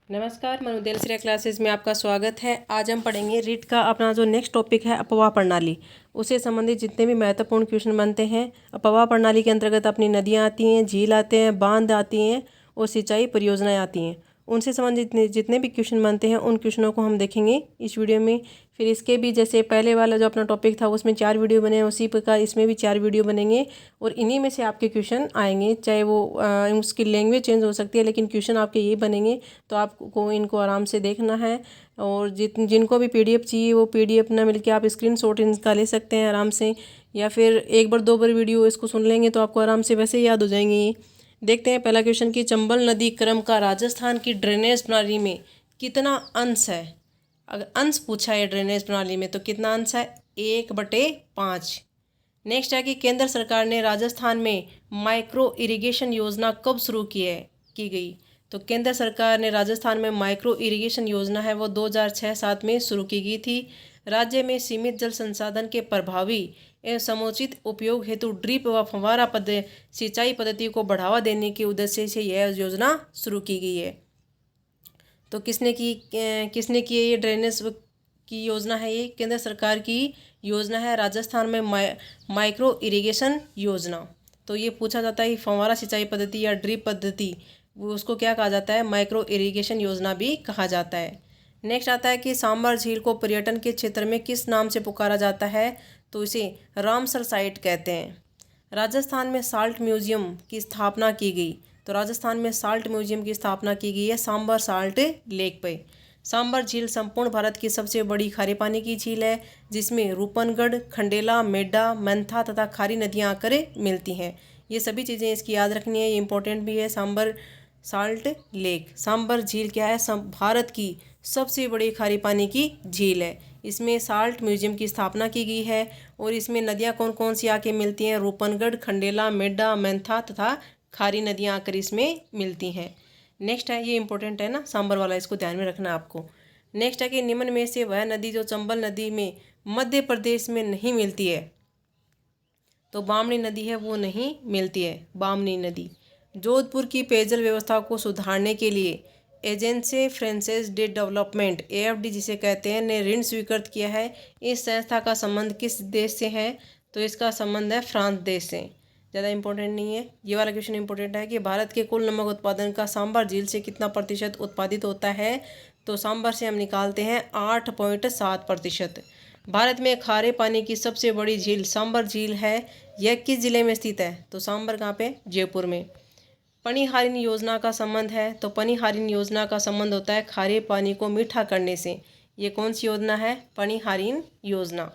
नमस्कार, मनुदेल श्रेया क्लासेस में आपका स्वागत है। आज हम पढ़ेंगे रीट का अपना जो नेक्स्ट टॉपिक है अपवाह प्रणाली। उससे संबंधित जितने भी महत्वपूर्ण क्वेश्चन बनते हैं अपवाह प्रणाली के अंतर्गत अपनी नदियाँ आती हैं, झील आते हैं, बांध आती हैं और सिंचाई परियोजनाएं आती हैं। उनसे संबंधित जितने भी क्वेश्चन बनते हैं उन क्वेश्चनों को हम देखेंगे इस वीडियो में। फिर इसके भी जैसे पहले वाला जो अपना टॉपिक था उसमें 4 वीडियो बने हैं, उसी प्रकार इसमें भी 4 वीडियो बनेंगे और इन्हीं में से आपके क्वेश्चन आएंगे। चाहे वो उसकी लैंग्वेज चेंज हो सकती है लेकिन क्वेश्चन आपके ये बनेंगे, तो आपको इनको आराम से देखना है। और जिनको भी पीडीएफ चाहिए वो पीडीएफ ना मिलके आप स्क्रीनशॉट इनका ले सकते हैं आराम से, या फिर एक बार 2 बार वीडियो इसको सुन लेंगे तो आपको आराम से वैसे ही याद हो जाएंगे ये। देखते हैं पहला क्वेश्चन कि चंबल नदी क्रम का राजस्थान की ड्रेनेज प्रणाली में कितना अंश है। अगर अंश पूछा है ड्रेनेज प्रणाली में तो कितना अंश है, 1/5। नेक्स्ट है कि केंद्र सरकार ने राजस्थान में माइक्रो इरिगेशन योजना कब शुरू की गई। तो केंद्र सरकार ने राजस्थान में माइक्रो इरिगेशन योजना है वो 2006-07 में शुरू की गई थी। राज्य में सीमित जल संसाधन के प्रभावी एवं समुचित उपयोग हेतु ड्रिप व फव्वारा सिंचाई पद्धति को बढ़ावा देने के उद्देश्य से यह योजना शुरू की गई है। तो किसने की ये ड्रेनेज की योजना है, ये केंद्र सरकार की योजना है राजस्थान में माइक्रो इरिगेशन योजना। तो ये पूछा जाता है फव्वारा सिंचाई पद्धति या ड्रिप पद्धति, उसको क्या कहा जाता है, माइक्रो इरिगेशन योजना भी कहा जाता है। नेक्स्ट आता है कि सांबर झील को पर्यटन के क्षेत्र में किस नाम से पुकारा जाता है। तो इसे रामसर साइट कहते हैं। राजस्थान में साल्ट म्यूजियम की स्थापना की गई। तो राजस्थान में साल्ट म्यूजियम की स्थापना की गई है सांबर साल्ट लेक पे। सांबर झील संपूर्ण भारत की सबसे बड़ी खारे पानी की झील है, जिसमें रूपनगढ़, खंडेला, मेड्डा, मंथा तथा खारी नदियाँ आकर मिलती हैं। ये सभी चीज़ें इसकी याद रखनी है, ये इंपॉर्टेंट भी है। सांबर साल्ट लेक, सांबर झील क्या है, भारत की सबसे बड़ी खारी पानी की झील है। इसमें साल्ट म्यूजियम की स्थापना की गई है और इसमें नदियाँ कौन कौन सी आके मिलती हैं, रूपनगढ़, खंडेला, मेड्डा, मंथा तथा खारी नदियाँ आकर इसमें मिलती हैं। नेक्स्ट है, ये इंपॉर्टेंट है ना सांबर वाला, इसको ध्यान में रखना आपको। नेक्स्ट है कि निम्न में से वह नदी जो चंबल नदी में मध्य प्रदेश में नहीं मिलती है। तो बामनी नदी है वो नहीं मिलती है, बामनी नदी। जोधपुर की पेयजल व्यवस्था को सुधारने के लिए agency Française day development AFD जिसे कहते हैं ने ऋण स्वीकृत किया है। इस संस्था का संबंध किस देश से है। तो इसका संबंध है फ्रांस देश से। ज़्यादा इंपॉर्टेंट नहीं है, ये वाला क्वेश्चन इंपॉर्टेंट है कि भारत के कुल नमक उत्पादन का सांबर झील से कितना प्रतिशत उत्पादित होता है। तो सांबर से हम निकालते हैं 8.7%। भारत में खारे पानी की सबसे बड़ी झील सांबर झील है। यह किस जिले में स्थित है। तो सांबर कहाँ पे, जयपुर में। पनिहारिन योजना का संबंध है। तो पनिहारिन योजना का संबंध होता है खारे पानी को मीठा करने से। ये कौन सी योजना है, पनिहारिन योजना।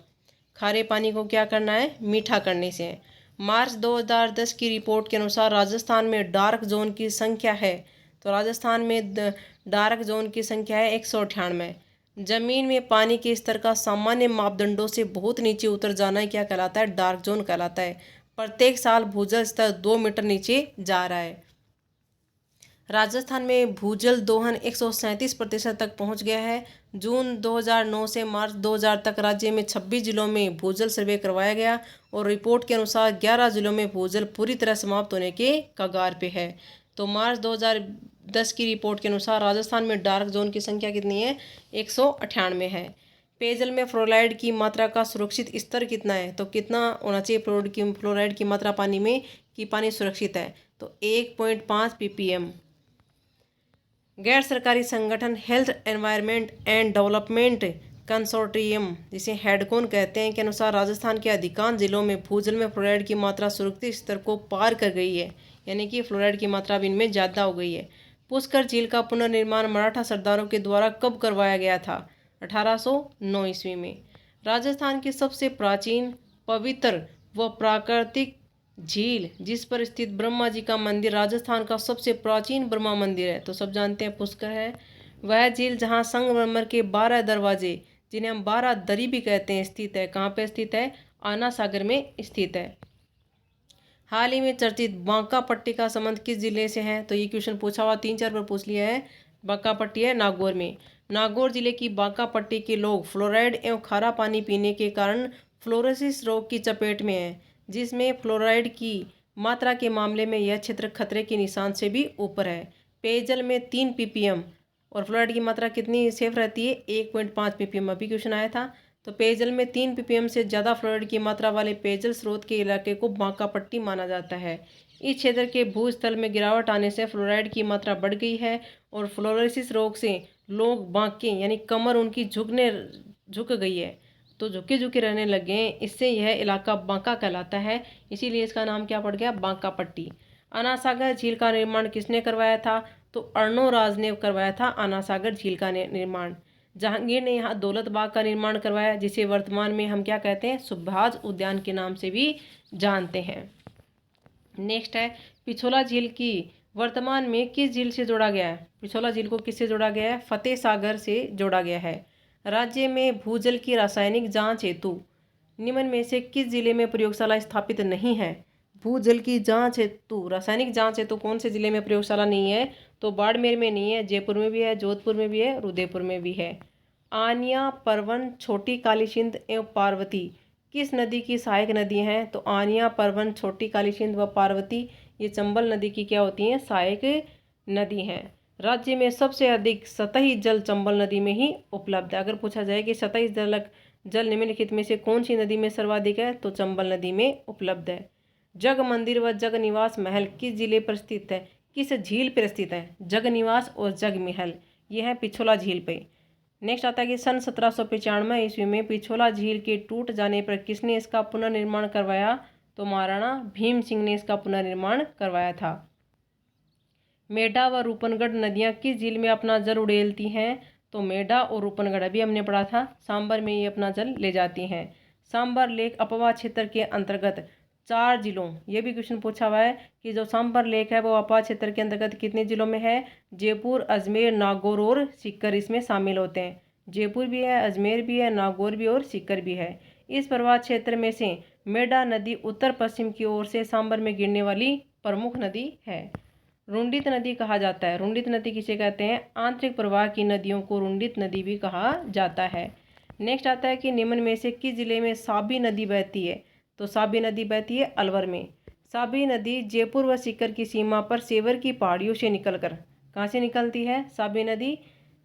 खारे पानी को क्या करना है, मीठा करने से। मार्च 2010 की रिपोर्ट के अनुसार राजस्थान में डार्क जोन की संख्या है। तो राजस्थान में डार्क जोन की संख्या है 198। जमीन में पानी के स्तर का सामान्य मापदंडों से बहुत नीचे उतर जाना क्या कहलाता है, डार्क जोन कहलाता है। प्रत्येक साल भूजल स्तर 2 मीटर नीचे जा रहा है। राजस्थान में भूजल दोहन 137% तक पहुंच गया है। जून 2009 से मार्च 2000 तक राज्य में 26 जिलों में भूजल सर्वे करवाया गया और रिपोर्ट के अनुसार 11 जिलों में भूजल पूरी तरह समाप्त होने के कगार पे है। तो मार्च 2010 की रिपोर्ट के अनुसार राजस्थान में डार्क जोन की संख्या कितनी है, 198 है। पेयजल में फ्लोराइड की मात्रा का सुरक्षित स्तर कितना है। तो कितना होना चाहिए फ्लोराइड की मात्रा पानी में कि पानी सुरक्षित है। तो 1.5 ppm। गैर सरकारी संगठन health environment and development consortium जिसे हेडकोन कहते हैं के अनुसार राजस्थान के अधिकांश जिलों में भूजल में फ्लोराइड की मात्रा सुरक्षित स्तर को पार कर गई है, यानी कि फ्लोराइड की मात्रा अब इनमें ज़्यादा हो गई है। पुष्कर झील का पुनर्निर्माण मराठा सरदारों के द्वारा कब करवाया गया था, 1809 ईस्वी में। राजस्थान की सबसे प्राचीन, पवित्र व प्राकृतिक झील जिस पर स्थित ब्रह्मा जी का मंदिर राजस्थान का सबसे प्राचीन ब्रह्मा मंदिर है। तो सब जानते हैं पुष्कर है। वह झील जहाँ संगमरमर के 12 दरवाजे जिन्हें हम 12 दरी भी कहते हैं स्थित है। कहाँ पे स्थित है, आना सागर में स्थित है। हाल ही में चर्चित बांका पट्टी का संबंध किस जिले से है। तो ये क्वेश्चन पूछा हुआ 3-4 बार पूछ लिया है। बांका पट्टी है नागौर में। नागौर जिले की बांका पट्टी के लोग फ्लोराइड एवं खारा पानी पीने के कारण फ्लोरोसिस रोग की चपेट में है, जिसमें फ्लोराइड की मात्रा के मामले में यह क्षेत्र खतरे के निशान से भी ऊपर है। पेयजल में 3 ppm और फ्लोराइड की मात्रा कितनी सेफ रहती है, 1.5 ppm। अभी क्वेश्चन आया था। तो पेयजल में 3 ppm से ज़्यादा फ्लोराइड की मात्रा वाले पेयजल स्रोत के इलाके को बांका पट्टी माना जाता है। इस क्षेत्र के भूस्थल में गिरावट आने से फ्लोराइड की मात्रा बढ़ गई है और फ्लोरोसिस रोग से लोग बांके यानी कमर उनकी झुक गई है, तो झुके झुके रहने लगे हैं। इससे यह इलाका बांका कहलाता है, इसीलिए इसका नाम क्या पड़ गया, बांका पट्टी। आना सागर झील का निर्माण किसने करवाया था, तो अर्णोराज ने करवाया था आना सागर झील का निर्माण। जहांगीर ने यहाँ दौलत बाग का निर्माण करवाया, जिसे वर्तमान में हम क्या कहते हैं, सुभाष उद्यान के नाम से भी जानते हैं। नेक्स्ट है पिछोला झील की वर्तमान में किस झील से जोड़ा गया है। पिछोला झील को किससे जोड़ा गया है, फतेह सागर से जोड़ा गया है। राज्य में भूजल की रासायनिक जांच हेतु निम्न में से किस जिले में प्रयोगशाला स्थापित नहीं है। भूजल की जांच हेतु, रासायनिक जांच हेतु कौन से जिले में प्रयोगशाला नहीं है, तो बाड़मेर में नहीं है, जयपुर में भी है, जोधपुर में भी है, उदयपुर में भी है। आनिया, परवन, छोटी कालीसिंध एवं पार्वती किस नदी की सहायक नदी हैं, तो आनिया, परवन, छोटी कालीसिंध व पार्वती ये चंबल नदी की क्या होती हैं, सहायक नदी हैं। राज्य में सबसे अधिक सतही जल चंबल नदी में ही उपलब्ध है। अगर पूछा जाए कि सतही जल निम्नलिखित में से कौन सी नदी में सर्वाधिक है, तो चंबल नदी में उपलब्ध है। जग मंदिर व जग निवास महल किस जिले पर स्थित है, किस झील पर स्थित है, जग निवास और जग महल ये है पिछोला झील पे। नेक्स्ट आता है कि सन 1795 ईस्वी में पिछोला झील के टूट जाने पर किसने इसका पुनर्निर्माण करवाया, तो महाराणा भीम सिंह ने इसका पुनर्निर्माण करवाया था। मेढा व रूपनगढ़ नदियां किस झील में अपना जल उड़ेलती हैं, तो मेढा और रूपनगढ़ अभी हमने पढ़ा था सांबर में ये अपना जल ले जाती हैं। सांबर लेक अपवा क्षेत्र के अंतर्गत 4 जिलों, ये भी क्वेश्चन पूछा हुआ है कि जो सांबर लेक है वो अपवा क्षेत्र के अंतर्गत कितने जिलों में है, जयपुर, अजमेर, नागौर और सीकर इसमें शामिल होते हैं। जयपुर भी है, अजमेर भी है, नागौर भी और सीकर भी है। इस प्रवाह क्षेत्र में से मेढा नदी उत्तर पश्चिम की ओर से सांबर में गिरने वाली प्रमुख नदी है। रुंडित नदी कहा जाता है। रुंडित नदी किसे कहते हैं, आंतरिक प्रवाह की नदियों को रुंडित नदी भी कहा जाता है। नेक्स्ट आता है कि निम्न में से किस जिले में साबी नदी बहती है, तो साबी नदी बहती है अलवर में। साबी नदी जयपुर व सीकर की सीमा पर सेवर की पहाड़ियों से निकलकर, कहाँ से निकलती है साबी नदी,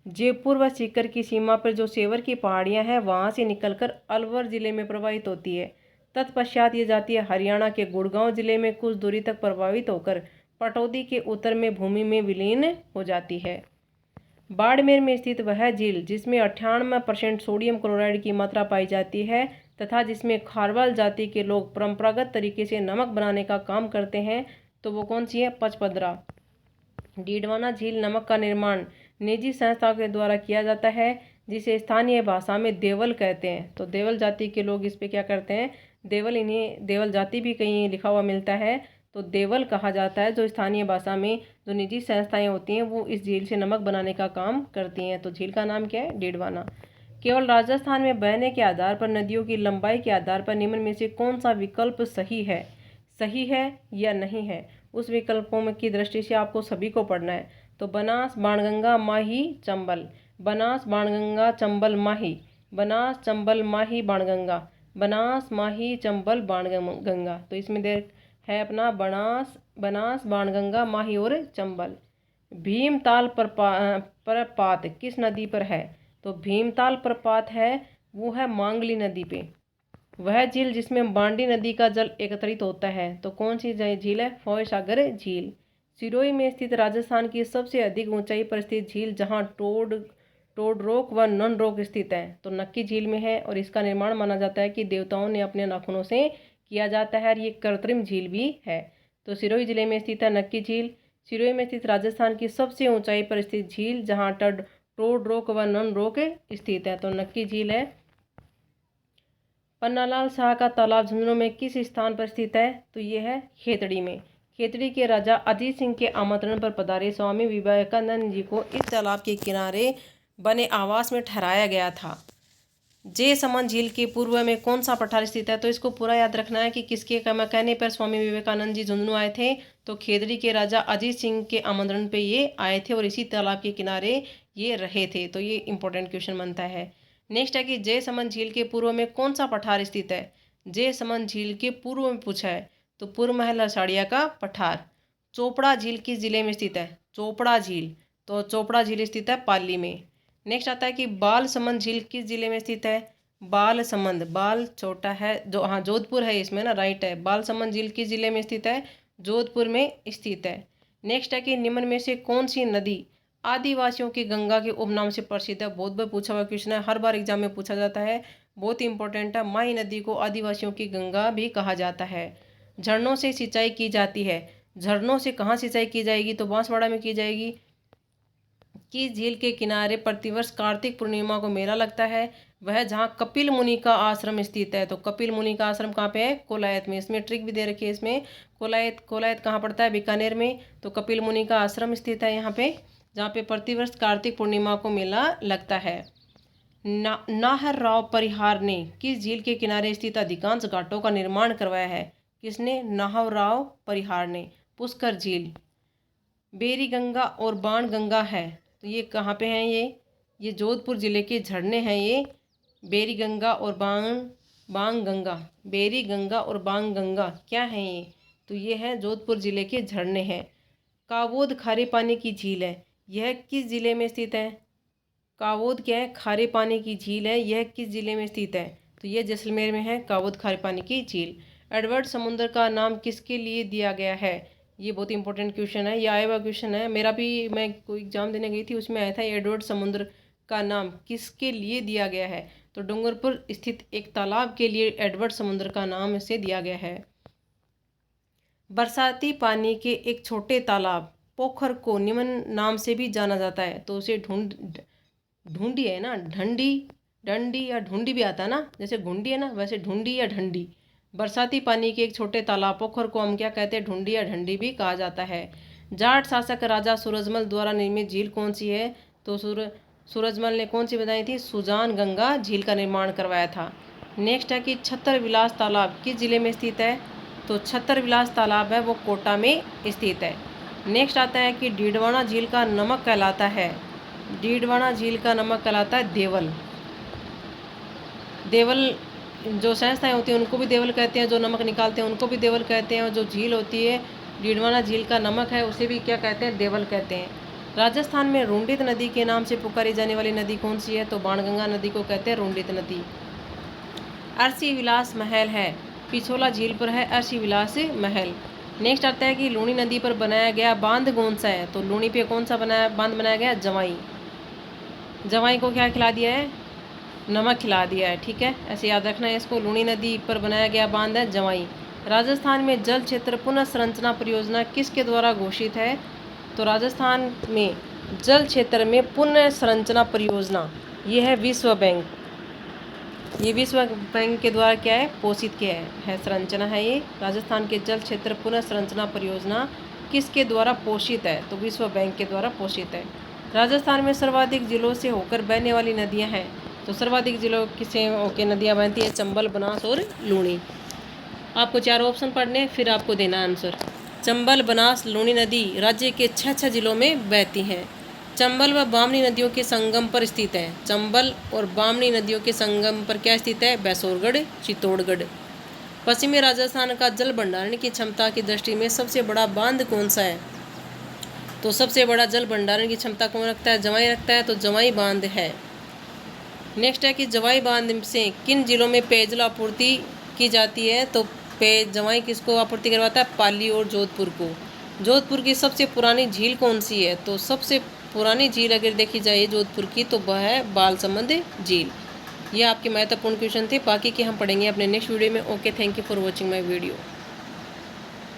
जयपुर व सीकर की सीमा पर जो सेवर की पहाड़ियाँ हैं वहाँ से निकलकर अलवर जिले में प्रवाहित होती है। तत्पश्चात ये जाती है हरियाणा के गुड़गांव जिले में, कुछ दूरी तक प्रवाहित होकर पटौदी के उत्तर में भूमि में विलीन हो जाती है। बाड़मेर में स्थित वह झील जिसमें 98% सोडियम क्लोराइड की मात्रा पाई जाती है तथा जिसमें खारवाल जाति के लोग परंपरागत तरीके से नमक बनाने का काम करते हैं, तो वो कौन सी है, पचपदरा। डीडवाना झील नमक का निर्माण निजी संस्थाओं के द्वारा किया जाता है, जिसे स्थानीय भाषा में देवल कहते हैं। तो देवल जाति के लोग इस पे क्या करते हैं, देवल, इन्हें देवल जाति भी कहीं लिखा हुआ मिलता है, तो देवल कहा जाता है। जो स्थानीय भाषा में जो निजी संस्थाएं होती हैं वो इस झील से नमक बनाने का काम करती हैं। तो झील का नाम क्या है, डीडवाना। केवल राजस्थान में बहने के आधार पर नदियों की लंबाई के आधार पर निम्न में से कौन सा विकल्प सही है या नहीं है, उस विकल्पों में की दृष्टि से आपको सभी को पढ़ना है। तो बनास, बाणगंगा, माही, चंबल। बनास, बाणगंगा, चंबल, माही। बनास, चंबल, माही, बाणगंगा। बनास, माही, चंबल, बाणगंगा। तो इसमें देख है अपना बनास, बाणगंगा, माही और चंबल। भीमताल प्रपात किस नदी पर है, तो भीमताल प्रपात है वो है मांगली नदी पे। वह झील जिसमें बांडी नदी का जल एकत्रित होता है, तो कौन सी झील है, फतेह सागर झील। सिरोही में स्थित राजस्थान की सबसे अधिक ऊंचाई पर स्थित झील जहां टोडरोक व ननरोक स्थित है, तो नक्की झील में है और इसका निर्माण माना जाता है कि देवताओं ने अपने नाखूनों से किया जाता है और ये कृत्रिम झील भी है। तो सिरोही जिले में स्थित है नक्की झील। सिरोही में स्थित राजस्थान की सबसे ऊंचाई पर स्थित झील जहां टोडरोक व ननरोक स्थित है, तो नक्की झील है। पन्नालाल शाह का तालाब झुंझुनू में किस स्थान पर स्थित है, तो ये है खेतड़ी में। खेतड़ी के राजा अजीत सिंह के आमंत्रण पर पधारे स्वामी विवेकानंद जी को इस तालाब के किनारे बने आवास में ठहराया गया था। जयसमंद झील के पूर्व में कौन सा पठार स्थित है, तो इसको पूरा याद रखना है कि किसके कहने पर स्वामी विवेकानंद जी झुंझुनू आए थे, तो खेतड़ी के राजा अजीत सिंह के आमंत्रण पे ये आए थे और इसी तालाब के किनारे ये रहे थे। तो ये इंपॉर्टेंट क्वेश्चन बनता है। नेक्स्ट है कि जयसमंद झील के पूर्व में कौन सा पठार स्थित है। जयसमंद झील के पूर्व में पूछा है, तो पूर्व महल हसाड़िया का पठार। चोपड़ा झील किस जिले में स्थित है, चोपड़ा झील तो चोपड़ा झील स्थित है पाली में। नेक्स्ट आता है कि बालसमंद झील किस जिले में स्थित है। बालसमंद, बाल छोटा है जो, हाँ जोधपुर है इसमें ना, राइट है। बालसमंद झील किस जिले में स्थित है, जोधपुर में स्थित है। नेक्स्ट है कि निम्न में से कौन सी नदी आदिवासियों की गंगा के उपनाम से प्रसिद्ध है। बहुत बार पूछा हुआ क्वेश्चन है, हर बार एग्जाम में पूछा जाता है, बहुत इंपॉर्टेंट है। माही नदी को आदिवासियों की गंगा भी कहा जाता है। झरनों से सिंचाई की जाती है। झरनों से कहाँ सिंचाई की जाएगी, तो बांसवाड़ा में की जाएगी। किस झील के किनारे प्रतिवर्ष कार्तिक पूर्णिमा को मेला लगता है, वह जहाँ कपिल मुनि का आश्रम स्थित है। तो कपिल मुनि का आश्रम कहाँ पे है, कोलायत में। इसमें ट्रिक भी दे रखी है इसमें, कोलायत, कोलायत कहाँ पड़ता है, बीकानेर में। तो कपिल मुनि का आश्रम स्थित है यहाँ पे, जहाँ पे प्रतिवर्ष कार्तिक पूर्णिमा को मेला लगता है। नाहर राव परिहार ने किस झील के किनारे स्थित अधिकांश घाटों का निर्माण करवाया है। किसने, नाहर राव परिहार ने। पुष्कर झील, बेरी गंगा और बाण गंगा है, तो ये कहाँ पे हैं, ये जोधपुर जिले के झरने हैं। ये बेरी गंगा और बांग गंगा, बेरी गंगा और बांग गंगा क्या हैं ये, तो ये है जोधपुर जिले के झरने हैं। कावोद खारे पानी की झील है, यह किस जिले में स्थित है। कावोद क्या है, खारे पानी की झील है, यह किस जिले में स्थित है, तो यह जैसलमेर में है, कावोद खारे पानी की झील। एडवर्ड समुद्र का नाम किसके लिए दिया गया है, ये बहुत इंपॉर्टेंट क्वेश्चन है, ये आया हुआ क्वेश्चन है, मेरा भी, मैं कोई एग्जाम देने गई थी उसमें आया था। एडवर्ड समुद्र का नाम किसके लिए दिया गया है, तो डूंगरपुर स्थित एक तालाब के लिए एडवर्ड समुद्र का नाम इसे दिया गया है। बरसाती पानी के एक छोटे तालाब पोखर को निम्न नाम से भी जाना जाता है, तो उसे ढूंढी है ना, डंडी या ढूंढी भी आता है ना, जैसे घुंडी है ना, वैसे ढूंढी या ढंडी। बरसाती पानी के एक छोटे तालाब पोखर को हम क्या कहते हैं, ढूंढी या ढंडी भी कहा जाता है। जाट शासक राजा सूरजमल द्वारा निर्मित झील कौन सी है, तो सूरजमल ने कौन सी बनाई थी, सुजान गंगा झील का निर्माण करवाया था। नेक्स्ट है कि छतर विलास तालाब किस जिले में स्थित है, तो छतर विलास तालाब है वो कोटा में स्थित है। नेक्स्ट आता है कि डीडवाना झील का नमक कहलाता है, डीडवाना झील का नमक कहलाता है देवल। देवल जो संस्थाएं होती हैं उनको भी देवल कहते हैं, जो नमक निकालते हैं उनको भी देवल कहते हैं, और जो झील होती है डीडवाना झील का नमक है उसे भी क्या कहते हैं, देवल कहते हैं। राजस्थान में रुंडित नदी के नाम से पुकारी जाने वाली नदी कौन सी है, तो बाणगंगा नदी को कहते हैं रुंडित नदी। अर्शी विलास महल है, पिछोला झील पर है अर्शी विलास महल। नेक्स्ट आता है कि लूणी नदी पर बनाया गया बांध कौन सा है, तो लूणी पे कौन सा बांध बनाया गया, जवाई। जवाई को क्या खिला दिया है, नमक खिला दिया है, ठीक है, ऐसे याद रखना है इसको। लूणी नदी पर बनाया गया बांध है जवाई। राजस्थान में जल क्षेत्र पुनः संरचना परियोजना किसके द्वारा घोषित है, तो राजस्थान में जल क्षेत्र में पुनः संरचना परियोजना ये है विश्व बैंक, ये विश्व बैंक के द्वारा क्या है, पोषित किया है संरचना है ये। राजस्थान के जल क्षेत्र पुनः संरचना परियोजना किसके द्वारा पोषित है, तो विश्व बैंक के द्वारा पोषित है। राजस्थान में सर्वाधिक जिलों से होकर बहने वाली नदियां हैं, तो सर्वाधिक जिलों से होकर नदियां बहती है चंबल, बनास और लूणी। आपको 4 ऑप्शन पढ़ने, फिर आपको देना आंसर। चंबल, बनास, लूणी नदी राज्य के 6 जिलों में बहती हैं। चंबल व बामनी नदियों के संगम पर स्थित है, चंबल और बामनी नदियों के संगम पर क्या स्थित है, बैसोरगढ़, चित्तौड़गढ़। पश्चिमी राजस्थान का जल भंडारण की क्षमता की दृष्टि में सबसे बड़ा बांध कौन सा है, तो सबसे बड़ा जल भंडारण की क्षमता कौन रखता है, जवाई रखता है, तो जवाई बांध है। नेक्स्ट है कि जवाई बांध से किन जिलों में पेयजल आपूर्ति की जाती है, तो जवाई किसको आपूर्ति करवाता है, पाली और जोधपुर को। जोधपुर की सबसे पुरानी झील कौन सी है, तो सबसे पुरानी झील अगर देखी जाए जोधपुर की तो वह है बालसमंद झील। ये आपके महत्वपूर्ण क्वेश्चन थे, बाकी के हम पढ़ेंगे अपने नेक्स्ट वीडियो में। Okay, thank you for watching my video.